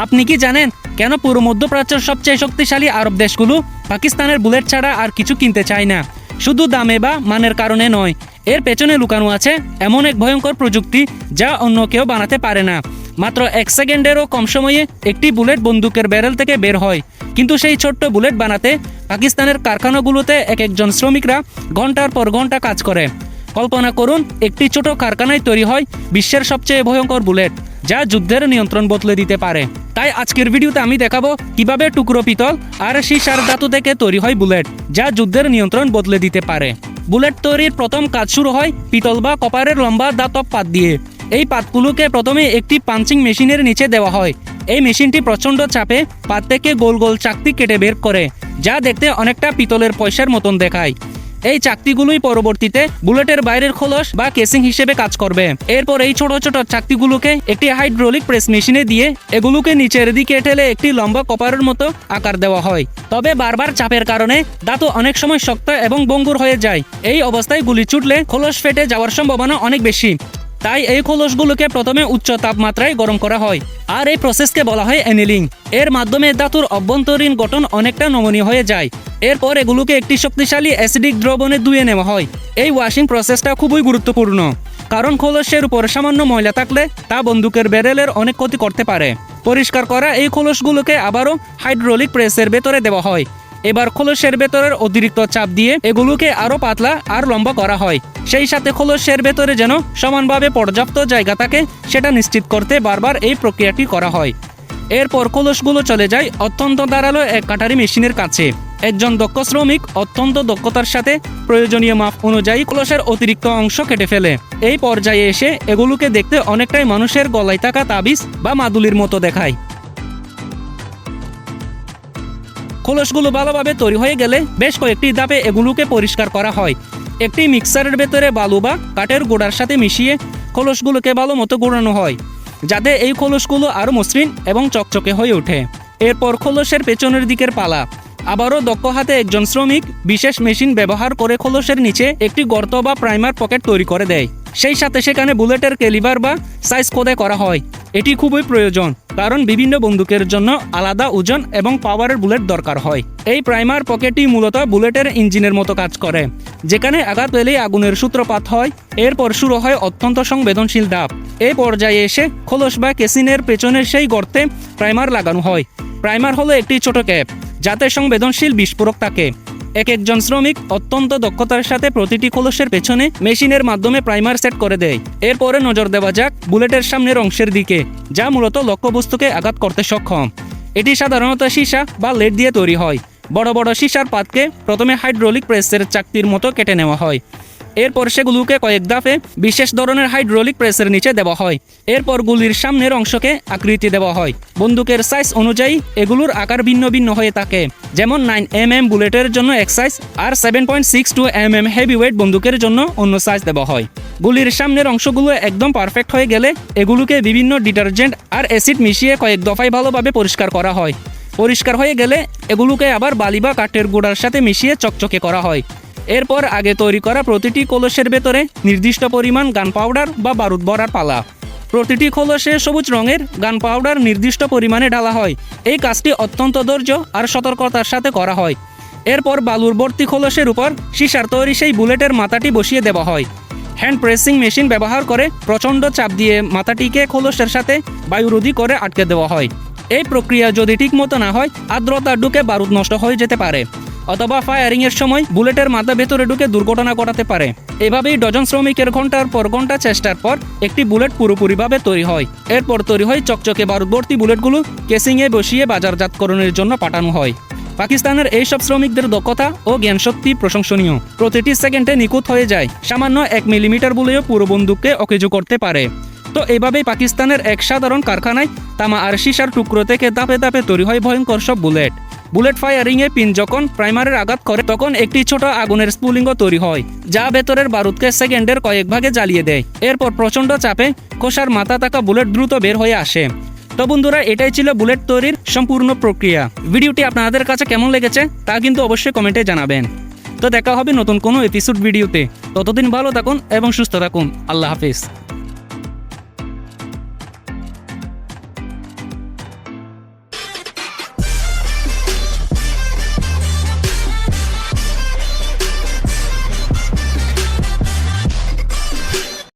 আপনি কি জানেন কেন পুরো মধ্যপ্রাচ্যের সবচেয়ে শক্তিশালী আরব দেশগুলো পাকিস্তানের বুলেট ছাড়া আর কিছু কিনতে চায় না? শুধু দামে বা মানের কারণে নয়, এর পেছনে লুকানো আছে এমন এক ভয়ঙ্কর প্রযুক্তি যা অন্য কেউ বানাতে পারে না। মাত্র 1 সেকেন্ডেরও কম সময়ে একটি বুলেট বন্দুকের ব্যারেল থেকে বের হয়, কিন্তু সেই ছোট্ট বুলেট বানাতে পাকিস্তানের কারখানাগুলোতে একজন শ্রমিকরা ঘন্টার পর ঘন্টা কাজ করে। কল্পনা করুন, একটি ছোট কারখানায় তৈরি হয় বিশ্বের সবচেয়ে ভয়ঙ্কর বুলেট, যা যুদ্ধের নিয়ন্ত্রণ বদলে দিতে পারে। তাই আজকের ভিডিওতে আমি দেখাবো কিভাবে টুকরো পিতল আর সীসার ধাতু থেকে তৈরি হয় বুলেট, যা যুদ্ধের নিয়ন্ত্রণ বদলে দিতে পারে। বুলেট তৈরির প্রথম কাজ শুরু হয় পিতল বা কপারের লম্বা ধাতব পাত দিয়ে। এই পাতগুলোকে প্রথমে একটি পাঞ্চিং মেশিনের নিচে দেওয়া হয়। এই মেশিনটি প্রচণ্ড চাপে পাত থেকে গোল গোল চাকতি কেটে বের করে, যা দেখতে অনেকটা পিতলের পয়সার মতন দেখায়। এই চাকতিগুলোই পরবর্তীতে বুলেটের বাইরের খোলস বা কেসিং হিসেবে কাজ করবে। এরপর এই ছোট ছোট চাকতিগুলোকে একটি হাইড্রোলিক প্রেস মেশিনে দিয়ে এগুলোকে নিচের দিকে ঠেলে একটি লম্বা কপারের মতো আকার দেওয়া হয়। তবে বারবার চাপের কারণে ধাতু অনেক সময় শক্ত এবং ভঙ্গুর হয়ে যায়। এই অবস্থায় গুলি ছুটলে খোলস ফেটে যাওয়ার সম্ভাবনা অনেক বেশি। তাই এই খোলসগুলোকে প্রথমে উচ্চ তাপমাত্রায় গরম করা হয়, আর এই প্রসেসকে বলা হয় অ্যানিলিং। এর মাধ্যমে ধাতুর অভ্যন্তরীণ গঠন অনেকটা নমনীয় হয়ে যায়। এরপর এগুলোকে একটি শক্তিশালী অ্যাসিডিক দ্রবণে ধুয়ে নেওয়া হয়। এই ওয়াশিং প্রসেসটা খুবই গুরুত্বপূর্ণ, কারণ খোলসের উপর সামান্য ময়লা থাকলে তা বন্দুকের ব্যারেলের অনেক ক্ষতি করতে পারে। পরিষ্কার করা এই খোলসগুলোকে আবারও হাইড্রোলিক প্রেসের ভেতরে দেওয়া হয়। এবার খোলসের ভেতরের অতিরিক্ত চাপ দিয়ে এগুলোকে আরও পাতলা আর লম্বা করা হয়। সেই সাথে খোলসের ভেতরে যেন সমানভাবে পর্যাপ্ত জায়গা থাকে সেটা নিশ্চিত করতে বারবার এই প্রক্রিয়াটি করা হয়। এরপর খোলসগুলো চলে যায় অত্যন্ত ধারালো এক কাটারি মেশিনের কাছে। একজন দক্ষ শ্রমিক অত্যন্ত দক্ষতার সাথে প্রয়োজনীয় মাপ অনুযায়ী খোলসের অতিরিক্ত অংশ কেটে ফেলে। এই পর্যায়ে এসে এগুলোকে দেখতে অনেকটাই মানুষের গলায় থাকা তাবিজ বা মাদুলির মতো দেখায়। খোলসগুলো ভালোভাবে তৈরি হয়ে গেলে বেশ কয়েকটি ধাপে এগুলোকে পরিষ্কার করা হয়। একটি মিক্সারের ভেতরে বালু বা কাঠের গুঁড়ার সাথে মিশিয়ে খোলসগুলোকে ভালো মতো গুঁড়ানো হয়, যাতে এই খোলসগুলো আরও মসৃণ এবং চকচকে হয়ে ওঠে। এরপর খোলসের পেছনের দিকের পালা। আবারও দক্ষ হাতে একজন শ্রমিক বিশেষ মেশিন ব্যবহার করে খোলসের নিচে একটি গর্ত বা প্রাইমার পকেট তৈরি করে দেয়। সেই সাথে সেখানে বুলেটের ক্যালিবার বা সাইজ খোদাই করা হয়। এটি খুবই প্রয়োজন, কারণ বিভিন্ন বন্দুকের জন্য আলাদা ওজন এবং পাওয়ারের বুলেট দরকার হয়। এই প্রাইমার পকেটটি মূলত বুলেটের ইঞ্জিনের মতো কাজ করে, যেখানে আঘাত পেলেই আগুনের সূত্রপাত হয়। এরপর শুরু হয় অত্যন্ত সংবেদনশীল ধাপ। এই পর্যায়ে এসে খোলস বা কেসিনের পেছনের সেই গর্তে প্রাইমার লাগানো হয়। প্রাইমার হলো একটি ছোট ক্যাপ, যাতে সংবেদনশীল বিস্ফোরক থাকে। একজন শ্রমিক অত্যন্ত দক্ষতার সাথে প্রতিটি খোলসের পেছনে মেশিনের মাধ্যমে প্রাইমার সেট করে দেয়। এরপরে নজর দেওয়া যাক বুলেটের সামনের অংশের দিকে, যা মূলত লক্ষ্যবস্তুকে আঘাত করতে সক্ষম। এটি সাধারণত সীসা বা লেড দিয়ে তৈরি হয়। বড় বড় সীসার পাতকে প্রথমে হাইড্রোলিক প্রেসের চাকতির মতো কেটে নেওয়া হয়। এরপর সেগুলোকে কয়েক ধাপে বিশেষ ধরনের হাইড্রোলিক প্রেসের নিচে দেওয়া হয়। এরপর গুলির সামনের অংশকে আকৃতি দেওয়া হয়। বন্দুকের সাইজ অনুযায়ী এগুলোর আকার ভিন্ন ভিন্ন হয়ে থাকে, যেমন 9mm বুলেটের জন্য এক সাইজ আর 7.62mm হেভিওয়েট বন্দুকের জন্য অন্য সাইজ দেওয়া হয়। গুলির সামনের অংশগুলো একদম পারফেক্ট হয়ে গেলে এগুলোকে বিভিন্ন ডিটারজেন্ট আর অ্যাসিড মিশিয়ে কয়েক দফায় ভালোভাবে পরিষ্কার করা হয়। পরিষ্কার হয়ে গেলে এগুলোকে আবার বালি বা কাঠের গুঁড়ার সাথে মিশিয়ে চকচকে করা হয়। এরপর আগে তৈরি করা প্রতিটি খোলসের ভেতরে নির্দিষ্ট পরিমাণ গান পাউডার বা বারুদ ভরার পালা। প্রতিটি খোলসে সবুজ রঙের গান পাউডার নির্দিষ্ট পরিমাণে ঢালা হয়। এই কাজটি অত্যন্ত ধৈর্য আর সতর্কতার সাথে করা হয়। এরপর বালুর ভর্তি খোলসের উপর সীসার তৈরি সেই বুলেটের মাথাটি বসিয়ে দেওয়া হয়। হ্যান্ড প্রেসিং মেশিন ব্যবহার করে প্রচণ্ড চাপ দিয়ে মাথাটিকে খোলসের সাথে বায়ুরোধী করে আটকে দেওয়া হয়। এই প্রক্রিয়া যদি ঠিকমতো না হয়, আর্দ্রতা ঢুকে বারুদ নষ্ট হয়ে যেতে পারে, অথবা ফায়ারিংয়ের সময় বুলেটের মাথা ভেতরে ঢুকে দুর্ঘটনা ঘটাতে পারে। এভাবেই ডজন শ্রমিকের ঘন্টার পর ঘন্টা চেষ্টার পর একটি বুলেট পুরোপুরিভাবে তৈরি হয়। এরপর তৈরি হয় চকচকে বারুদভর্তি বুলেটগুলো কেসিংয়ে বসিয়ে বাজারজাতকরণের জন্য পাঠানো হয়। পাকিস্তানের এইসব শ্রমিকদের দক্ষতা ও জ্ঞানশক্তি প্রশংসনীয়। প্রতিটি সেকেন্ডে নিখুঁত হয়ে যায়। সামান্য 1 মিলিমিটার বুলেও পুরো বন্দুককে অকেজো করতে পারে। তো এভাবেই পাকিস্তানের এক সাধারণ কারখানায় তামা আর সীসার টুকরো থেকে ধাপে ধাপে তৈরি হয় ভয়ঙ্কর সব বুলেট। বুলেট ফায়ারিংয়ে পিন যখন প্রাইমারের আঘাত করে, তখন একটি ছোট আগুনের স্পুলিঙ্গ তৈরি হয়, যা ভেতরের বারুদকে সেকেন্ডের কয়েক ভাগে জ্বালিয়ে দেয়। এরপর প্রচণ্ড চাপে খোসার মাথা থাকা বুলেট দ্রুত বের হয়ে আসে। তো বন্ধুরা, এটাই ছিল বুলেট তৈরির সম্পূর্ণ প্রক্রিয়া। ভিডিওটি আপনাদের কাছে কেমন লেগেছে তা কিন্তু অবশ্যই কমেন্টে জানাবেন। তো দেখা হবে নতুন কোনো এপিসোড ভিডিওতে। ততদিন ভালো থাকুন এবং সুস্থ থাকুন। আল্লাহ হাফিজ।